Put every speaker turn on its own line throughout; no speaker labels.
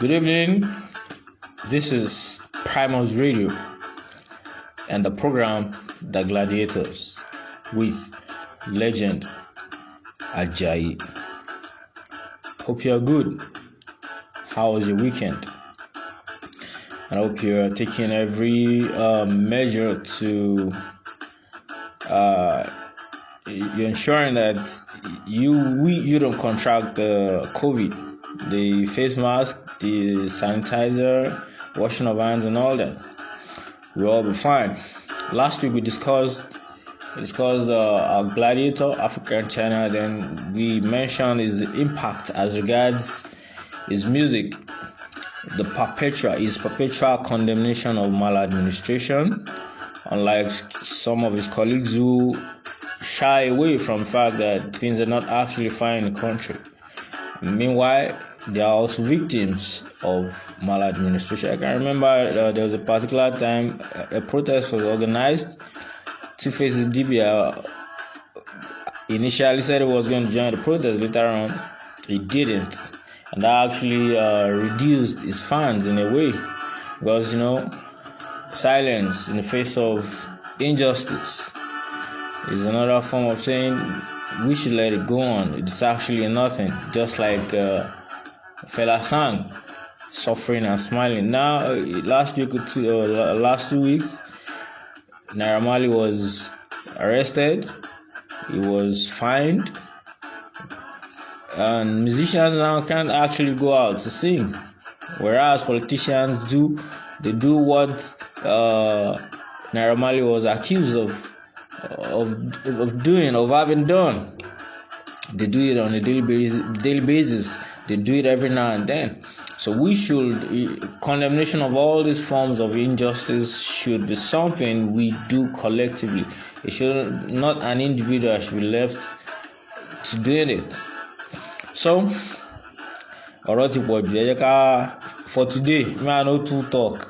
Good evening. This is Primus Radio and the program The Gladiators with legend Ajayi. Hope you're good. How was your weekend? And I hope you're taking every measure to you're ensuring that you don't contract the COVID. The face mask, the sanitizer, washing of hands, and all that. We'll all be fine. Last week we discussed our Gladiator, Africa and China. Then we mentioned his impact as regards his music, his perpetual condemnation of maladministration, unlike some of his colleagues who shy away from the fact that things are not actually fine in the country. Meanwhile, they are also victims of maladministration. I can remember there was a particular time a protest was organized. Two-Face Dibia initially said he was going to join the protest. Later on, he didn't. And that actually reduced his fans in a way. Because, silence in the face of injustice is another form of saying we should let it go on. It's actually nothing. Just like fella sang, suffering and smiling. Now, last 2 weeks, Naira Marley was arrested. He was fined. And musicians now can't actually go out to sing. Whereas politicians do what Naira Marley was accused of having done. They do it on a daily basis. They do it every now and then. So condemnation of all these forms of injustice should be something we do collectively. It should not an individual should be left to doing it. So, for today, I know to talk.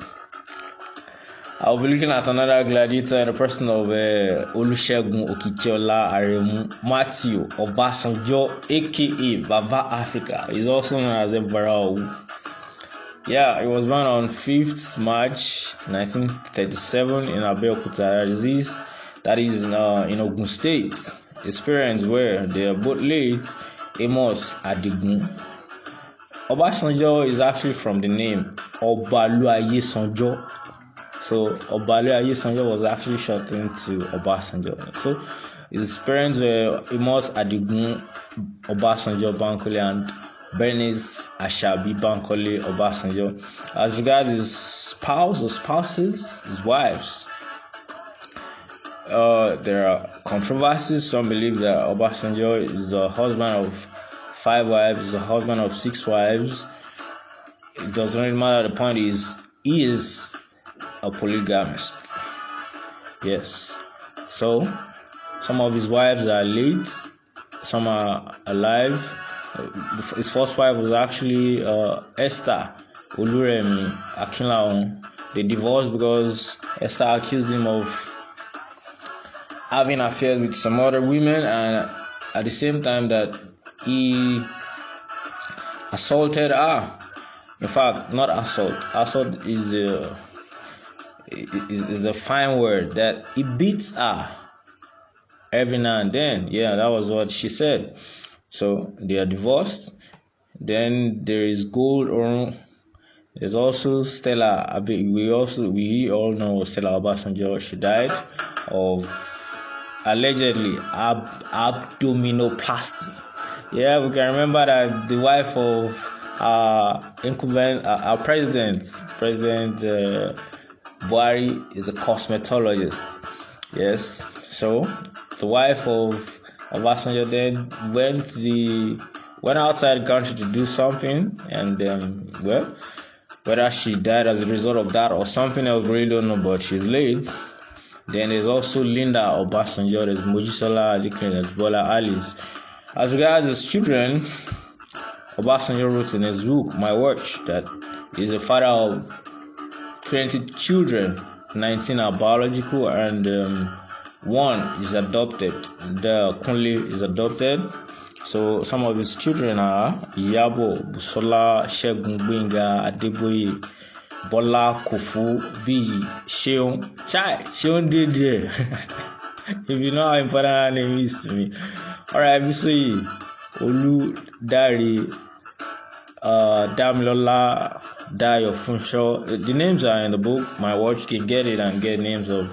I'll be looking at another gladiator in the person of Olusegun Okikiola Aremu Matthew Obasanjo, aka Baba Africa. He's also known as Ebarao. Yeah, he was born on 5th March 1937 in Abeokuta. That is in Ogun State. His parents they are both late Amos Adigun. Obasanjo is actually from the name Obaluaye Sanjo. So Obaluaye Sanjo was actually shortened to Obasanjo. So his parents were Amos Adigun Obasanjo Bankole and Bernice Ashabi Bankole Obasanjo. As regards his spouses, his wives, there are controversies. Some believe that Obasanjo is the husband of 5 wives, the husband of 6 wives. It doesn't really matter. The point is, he is a polygamist. Yes. So, some of his wives are late, some are alive. His first wife was actually Esther Oluremi Akinlaon. They divorced because Esther accused him of having affairs with some other women, and at the same time that he assaulted her. In fact, not assault. Assault is a fine word. That he beats her every now and then. Yeah, that was what she said. So they are divorced. Then there is Gold Oron. There's also Stella. We all know Stella Obasanjo. She died of allegedly abdominoplasty. Yeah, we can remember that the wife of incumbent President Buhari is a cosmetologist. Yes, so the wife of Obasanjo then went outside the country to do something, and whether she died as a result of that or something else, we really don't know. But she's late. Then there's also Linda Obasanjo, there's Mojisola Adikin, there's Bola Alice. As regards his children, Obasanjo wrote in his book, My Watch, that he's a father of 20 children, 19 are biological, and one is adopted. The Kunle is adopted. So some of his children are Iyabo, Busola, Segun, Gbenga, Adeboye, Bola, Kofu, Viyi, Seun. Seun did there. If you know how important that name is to me. Alright, Bisoyi, Olu, Dari, Damilola, Dayo, Funsho. The names are in the book. My watch can get it and get names of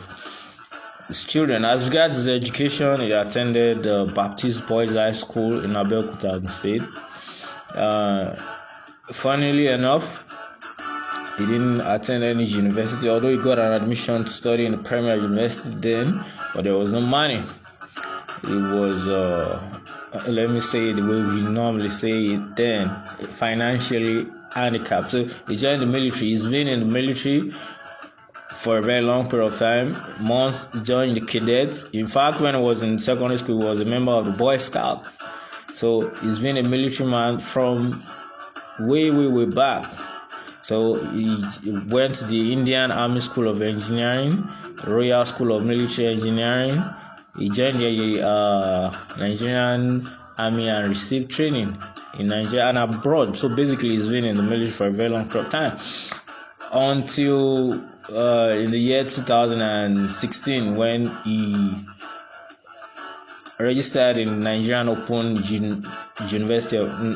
his children. As regards his education, he attended Baptist Boys High School in Abeokuta, Ogun State. Funnily enough, he didn't attend any university, although he got an admission to study in the primary university then, but there was no money. It was, let me say it the way we normally say it then, financially handicapped. So he joined the military. He's been in the military for a very long period of time. Once he joined the cadets. In fact, when he was in secondary school, he was a member of the Boy Scouts. So he's been a military man from way back. So he went to the Indian Army School of Engineering, Royal School of Military Engineering. He joined the Nigerian Army and received training in Nigeria and abroad. So basically, he's been in the military for a very long period of time. Until in the year 2016, when he registered in Nigerian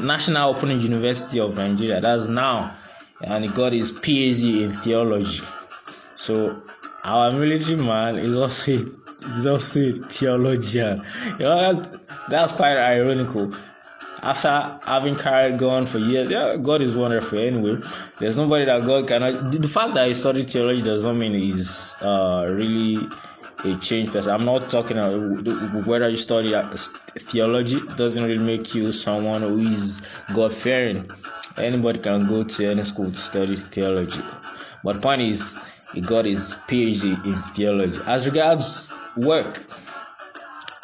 National Open University of Nigeria. That's now. And he got his PhD in theology. So our military man is also a theologian. You know, that's quite ironical. After having carried on for years, God is wonderful anyway. There's nobody that God cannot. The fact that he studied theology does not mean he's really a changed person. I'm not talking about whether you study theology doesn't really make you someone who is God-fearing. Anybody can go to any school to study theology. But the point is, he got his PhD in theology. As regards work,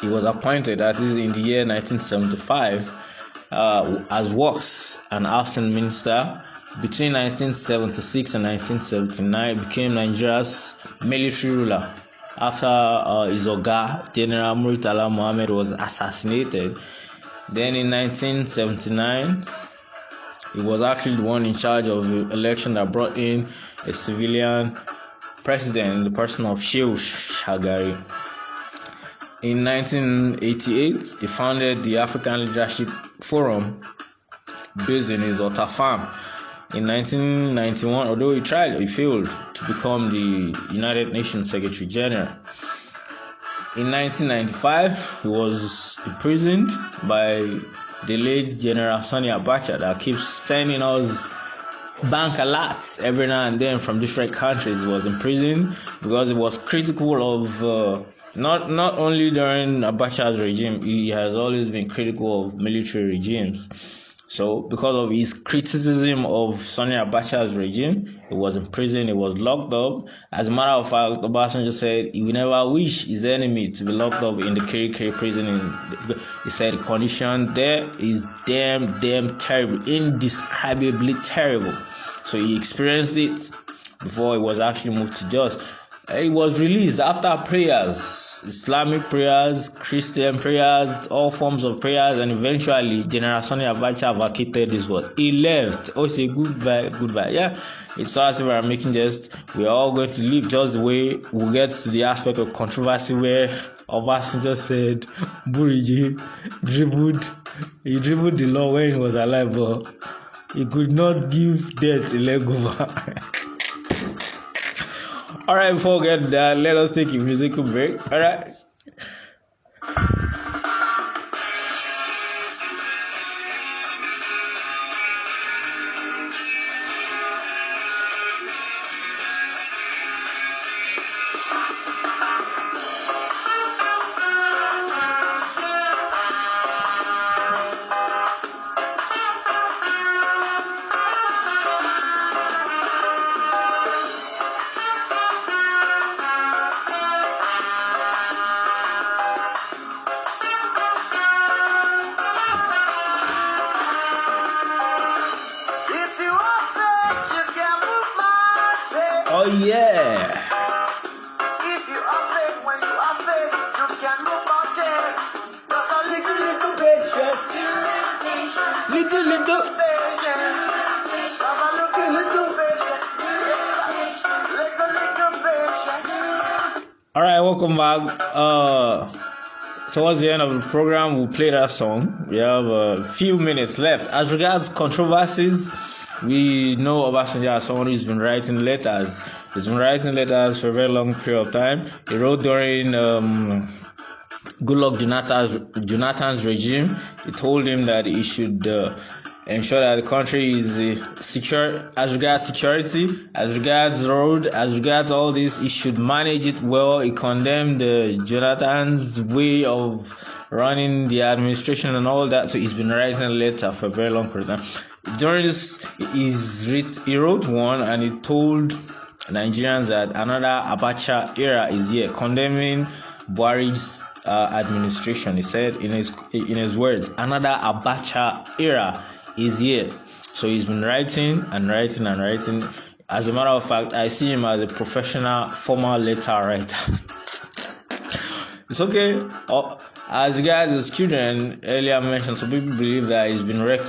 he was appointed, that is in the year 1975, as Works and Housing Minister. Between 1976 and 1979, became Nigeria's military ruler after his Oga, General Muritala Mohammed, was assassinated. Then in 1979, he was actually the one in charge of the election that brought in a civilian president in the person of Shehu Shagari. In 1988, he founded the African Leadership Forum based in his Ota farm. In 1991, although he failed to become the United Nations Secretary General. In 1995, he was imprisoned by the late General Sani Abacha that keeps sending us bank alerts every now and then from different countries. He was imprisoned because he was critical of not only during Abacha's regime, he has always been critical of military regimes. So because of his criticism of Sani Abacha's regime, he was imprisoned, he was locked up. As a matter of fact, Obasanjo said he would never wish his enemy to be locked up in the Kirikiri prison. He said the condition there is damn terrible, indescribably terrible. So he experienced it before he was actually moved to Jos. He was released after prayers, Islamic prayers, Christian prayers, all forms of prayers, and eventually General Sani Abacha vacated this word. He left. Oh, say goodbye. Yeah, it's as if we're making just, we're all going to leave, just the way we'll get to the aspect of controversy where Obasanjo said Buriji dribbled the law when he was alive, but he could not give death a leg over. Alright, before we get that, let us take a musical break. Alright. Oh yeah.
If you are faith, when you are faith, you can move mountains. Just a little patience.
Little. All right, welcome back. Towards the end of the program, we'll play that song. We have a few minutes left. As regards controversies, we know Obasanjo as someone who's been writing letters. He's been writing letters for a very long period of time. He wrote during Goodluck Jonathan's regime. He told him that he should ensure that the country is secure as regards security, as regards road, as regards all this. He should manage it well. He condemned Jonathan's way of running the administration and all that. So he's been writing a letter for a very long period of time. During this, he wrote one and he told Nigerians that another Abacha era is here, condemning Buhari's administration. He said in his words, another Abacha era is here. So he's been writing and writing and writing. As a matter of fact, I see him as a professional formal letter writer. It's okay. As regards his children, earlier mentioned, some people believe that he's been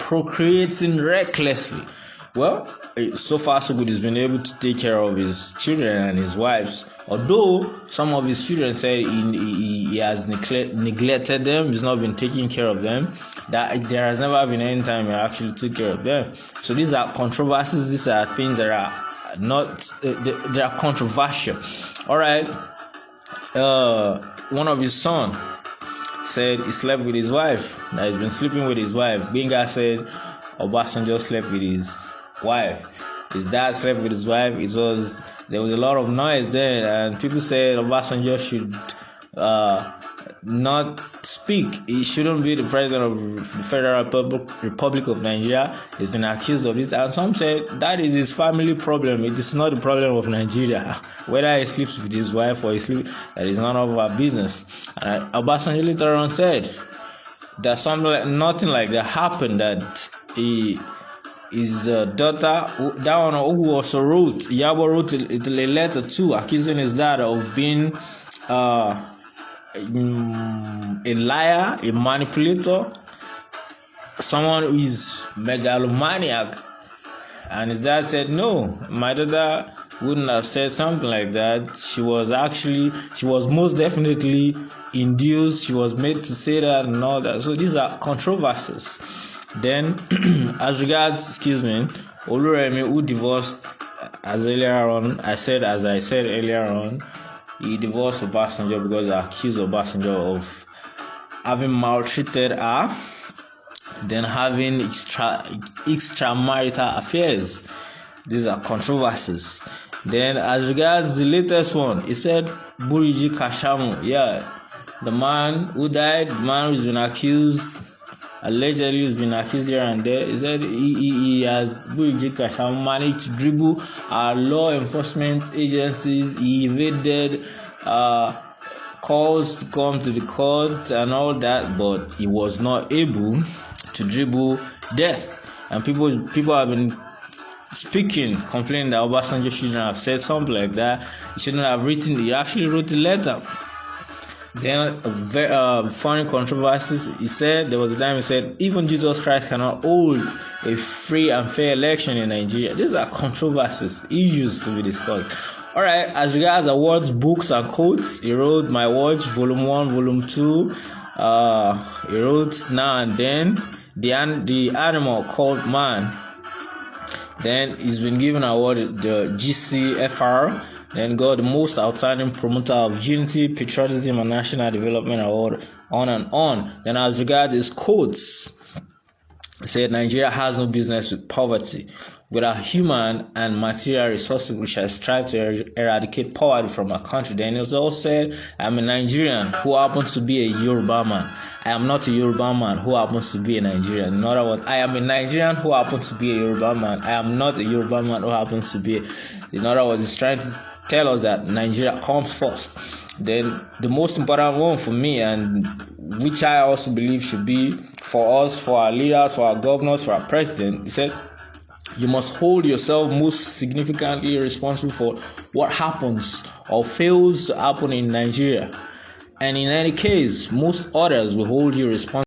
procreating recklessly. Well, so far so good. He's been able to take care of his children and his wives. Although some of his children said he has neglected them, he's not been taking care of them. That there has never been any time he actually took care of them. So these are controversies. These are things that are not they are controversial. All right. One of his sons said he slept with his wife. That he's been sleeping with his wife. Benga said Obasanjo slept with his wife. His dad slept with his wife. There was a lot of noise there, and people said Obasanjo should not speak. He shouldn't be the president of the Federal Republic of Nigeria. He's been accused of this, and some said that is his family problem. It is not the problem of Nigeria. Whether he sleeps with his wife or he sleeps, that is none of our business. And Obasanjo later on said that nothing like that happened. That his daughter, that one who also wrote a letter too, accusing his dad of being a liar, a manipulator, someone who is megalomaniac. And his dad said, no, my daughter wouldn't have said something like that. She was most definitely induced. She was made to say that and all that. So these are controversies. Then, as regards, Oluremi, who divorced, as I said earlier on, he divorced Obasanjo because he accused Obasanjo of having maltreated her, then having extramarital affairs. These are controversies. Then, as regards the latest one, he said Buriji Kashamu, the man who died, the man who's been accused. Allegedly, he's been accused here and there. He said he has managed to dribble our law enforcement agencies. He evaded calls to come to the court and all that, but he was not able to dribble death. And people have been complaining that Obasanjo shouldn't have said something like that. He shouldn't have written. He actually wrote a letter. Then funny controversies. There was a time he said even Jesus Christ cannot hold a free and fair election in Nigeria. These are controversies, issues to be discussed. All right, as regards awards, books, and quotes, he wrote My Watch, Volume 1, Volume 2. He wrote Now and Then, the Animal Called Man. Then he's been given award the GCFR. Then got the Most Outstanding Promoter of Unity, Patriotism, and National Development Award, on and on. Then as regards his quotes, he said Nigeria has no business with poverty. With our human and material resources, we shall strive to eradicate poverty from our country. Then he also said, I'm a Nigerian who happens to be a Yoruba man. I am not a Yoruba man who happens to be a Nigerian. In other words, I am a Nigerian who happens to be a Yoruba man. I am not a Yoruba man who happens to be In other words, he's trying to tell us that Nigeria comes first. Then the most important one for me, and which I also believe should be for us, for our leaders, for our governors, for our president, he said, you must hold yourself most significantly responsible for what happens or fails to happen in Nigeria. And in any case, most others will hold you responsible